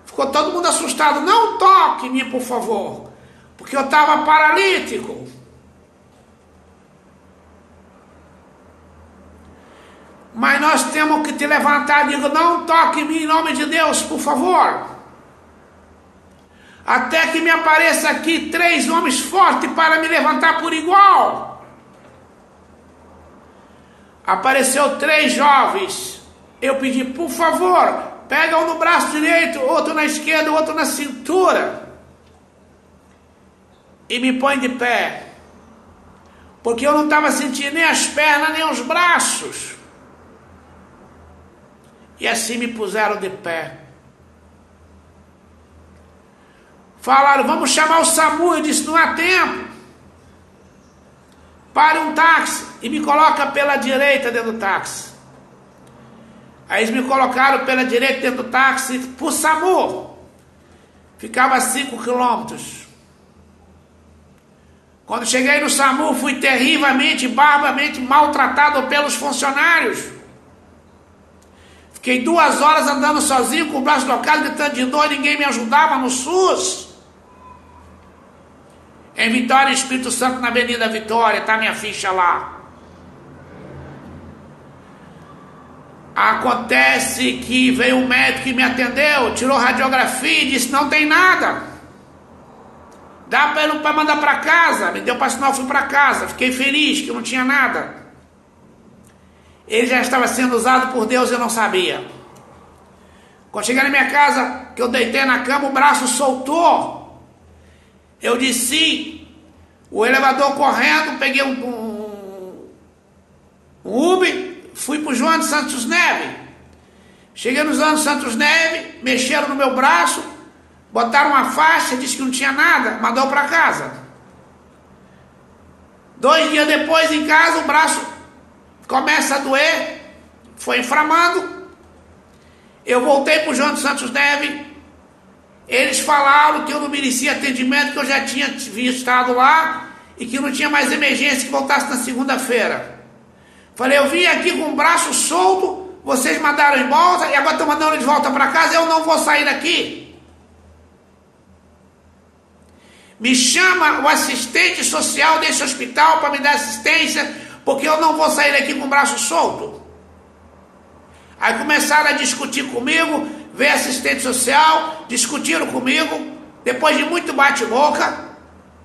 Ficou todo mundo assustado: não toque em mim, por favor. Porque eu estava paralítico. Mas nós temos que te levantar e digo: não toque em mim, em nome de Deus, por favor. Até que me apareça aqui 3 homens fortes para me levantar por igual. Apareceu 3 jovens. Eu pedi: por favor, pega um no braço direito, outro na esquerda, outro na cintura, e me põe de pé. Porque eu não estava sentindo nem as pernas, nem os braços. E assim me puseram de pé. Falaram: vamos chamar o SAMU. Eu disse: não há tempo. Pare um táxi e me coloca pela direita dentro do táxi. Aí eles me colocaram pela direita dentro do táxi pro SAMU. Ficava a 5 quilômetros. Quando cheguei no SAMU, fui terrivelmente, barbaramente maltratado pelos funcionários. Fiquei 2 horas andando sozinho, com o braço trocado, gritando de dor, ninguém me ajudava no SUS. Em Vitória, Espírito Santo, na Avenida Vitória, está minha ficha lá. Acontece que veio um médico que me atendeu, tirou radiografia e disse: não tem nada. Dá para mandar para casa. Me deu para sinal, fui para casa. Fiquei feliz que não tinha nada. Ele já estava sendo usado por Deus e eu não sabia. Quando cheguei na minha casa, que eu deitei na cama, o braço soltou. Eu desci, o elevador correndo, peguei um Uber, fui para o João de Santos Neves. Cheguei no João de Santos Neves, mexeram no meu braço, botaram uma faixa, disse que não tinha nada, mandou para casa. 2 dias depois, em casa, o braço começa a doer, foi inflamando. Eu voltei para o João de Santos Neves. Eles falaram que eu não merecia atendimento, que eu já tinha estado lá e que não tinha mais emergência, que voltasse na segunda-feira. Falei: eu vim aqui com o braço solto, vocês mandaram embora e agora estão mandando de volta para casa, eu não vou sair daqui. Me chama o assistente social desse hospital para me dar assistência, porque eu não vou sair daqui com o braço solto. Aí começaram a discutir comigo, veio assistente social, discutiram comigo, depois de muito bate-boca,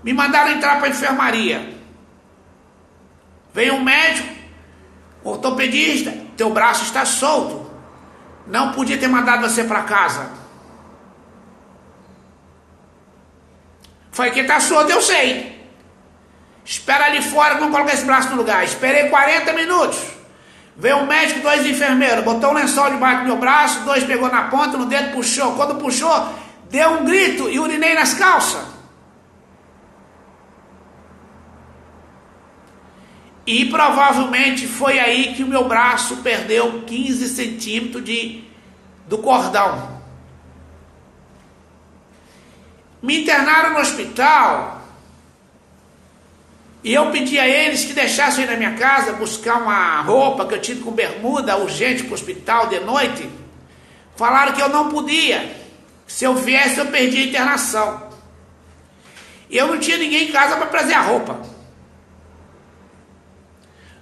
me mandaram entrar para a enfermaria. Veio um médico, ortopedista, teu braço está solto. Não podia ter mandado você para casa. Foi que está solto, eu sei. Espera ali fora que não colocar esse braço no lugar. Esperei 40 minutos. Veio um médico, 2 enfermeiros. Botou um lençol debaixo do meu braço, 2 pegou na ponta, no dedo puxou. Quando puxou, deu um grito e urinei nas calças. E provavelmente foi aí que o meu braço perdeu 15 centímetros do cordão. Me internaram no hospital e eu pedi a eles que deixassem ir na minha casa buscar uma roupa que eu tive com bermuda urgente para o hospital de noite. Falaram que eu não podia. Se eu viesse, eu perdia a internação. E eu não tinha ninguém em casa para trazer a roupa.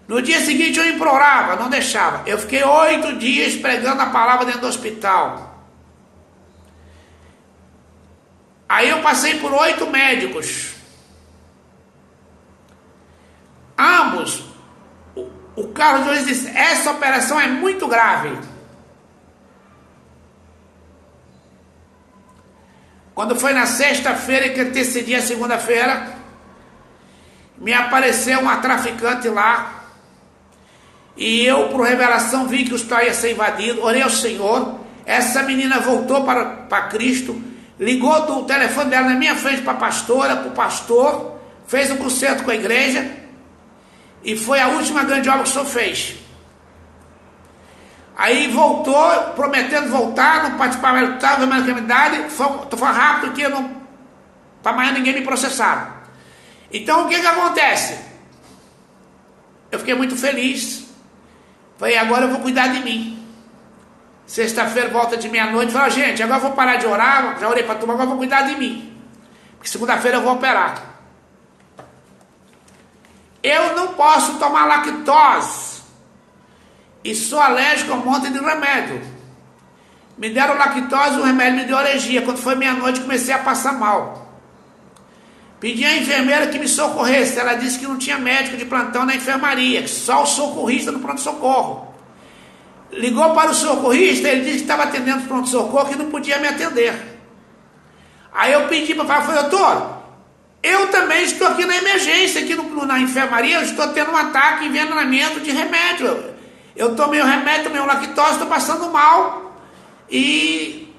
No dia seguinte eu implorava, não deixava. Eu fiquei 8 dias pregando a palavra dentro do hospital. Aí eu passei por 8 médicos. Ambos, o Carlos Luiz disse, essa operação é muito grave. Quando foi na sexta-feira que antecedia a segunda-feira, me apareceu uma traficante lá. E eu, por revelação, vi que o hospital ia ser invadido. Orei ao Senhor. Essa menina voltou para Cristo. Ligou do telefone dela na minha frente para a pastora, para o pastor. Fez um concerto com a igreja. E foi a última grande obra que o Senhor fez. Aí voltou, prometendo voltar. Não participava da minha comunidade. Foi rápido que eu não... Para amanhã ninguém me processaram. Então o que acontece? Eu fiquei muito feliz. Falei, agora eu vou cuidar de mim. Sexta-feira, volta de meia-noite. Falei, gente, agora eu vou parar de orar. Já orei para turma, agora eu vou cuidar de mim. Porque segunda-feira eu vou operar. Eu não posso tomar lactose. E sou alérgico a um monte de remédio. Me deram lactose, o remédio me deu alergia. Quando foi meia-noite, comecei a passar mal. Pedi à enfermeira que me socorresse. Ela disse que não tinha médico de plantão na enfermaria, que só o socorrista no pronto-socorro. Ligou para o socorrista, ele disse que estava atendendo o pronto-socorro, que não podia me atender. Aí eu pedi para falar, falei, doutor, eu também estou aqui na emergência, aqui na enfermaria, eu estou tendo um ataque, envenenamento de remédio. Eu tomei o remédio, tomei o lactose, estou passando mal. E,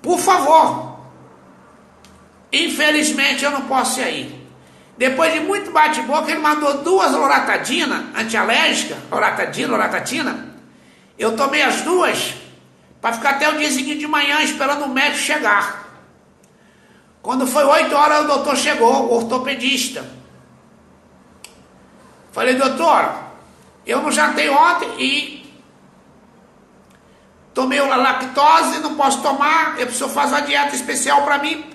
por favor... Infelizmente eu não posso ir aí. Depois de muito bate-boca, ele mandou 2 loratadina antialérgica, loratadina. Eu tomei as 2 para ficar até o dia seguinte de manhã esperando o médico chegar. Quando foi 8 horas, o doutor chegou, o ortopedista. Falei, doutor, eu não jantei ontem e tomei a lactose, não posso tomar, eu preciso fazer uma dieta especial para mim.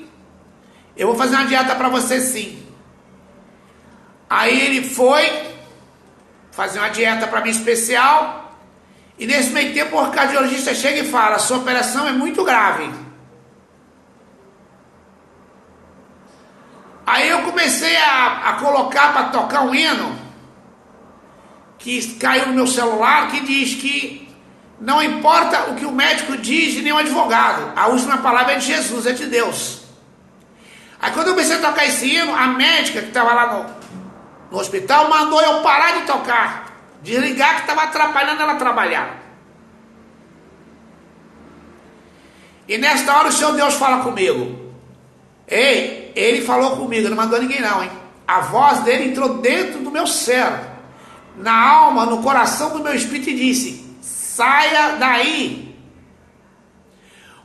Eu vou fazer uma dieta para você sim. Aí ele foi fazer uma dieta para mim especial. E nesse meio tempo o cardiologista chega e fala, sua operação é muito grave. Aí eu comecei a colocar para tocar um hino que caiu no meu celular, que diz que não importa o que o médico diz e nem o advogado. A última palavra é de Jesus, é de Deus. Aí quando eu comecei a tocar esse hino, a médica que estava lá no hospital mandou eu parar de tocar, desligar, que estava atrapalhando ela trabalhar. E nesta hora o Senhor Deus fala comigo. Ei, ele falou comigo, não mandou ninguém não, hein? A voz dele entrou dentro do meu cérebro, na alma, no coração do meu espírito e disse, saia daí.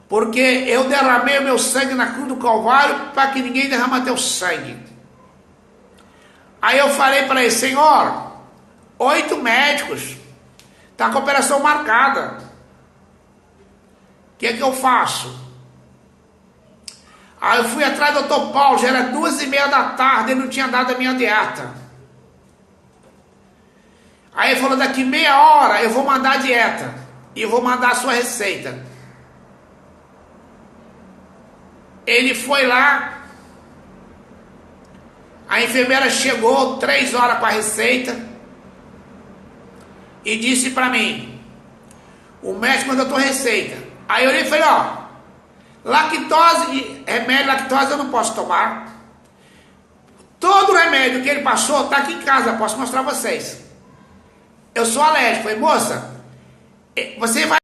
Porque eu derramei o meu sangue na cruz do Calvário para que ninguém derrama teu sangue. Aí eu falei para ele, Senhor, 8 médicos, está com a operação marcada. O que é que eu faço? Aí eu fui atrás do doutor Paulo, já era 2h30 da tarde, ele não tinha dado a minha dieta. Aí ele falou, daqui meia hora eu vou mandar a dieta e eu vou mandar a sua receita. Ele foi lá, a enfermeira chegou 3 horas com a receita. e disse para mim, o médico mandou a tua receita. Aí eu olhei e falei, ó, lactose, remédio lactose eu não posso tomar. Todo o remédio que ele passou está aqui em casa, posso mostrar a vocês. Eu sou alérgico. Falei, moça, você vai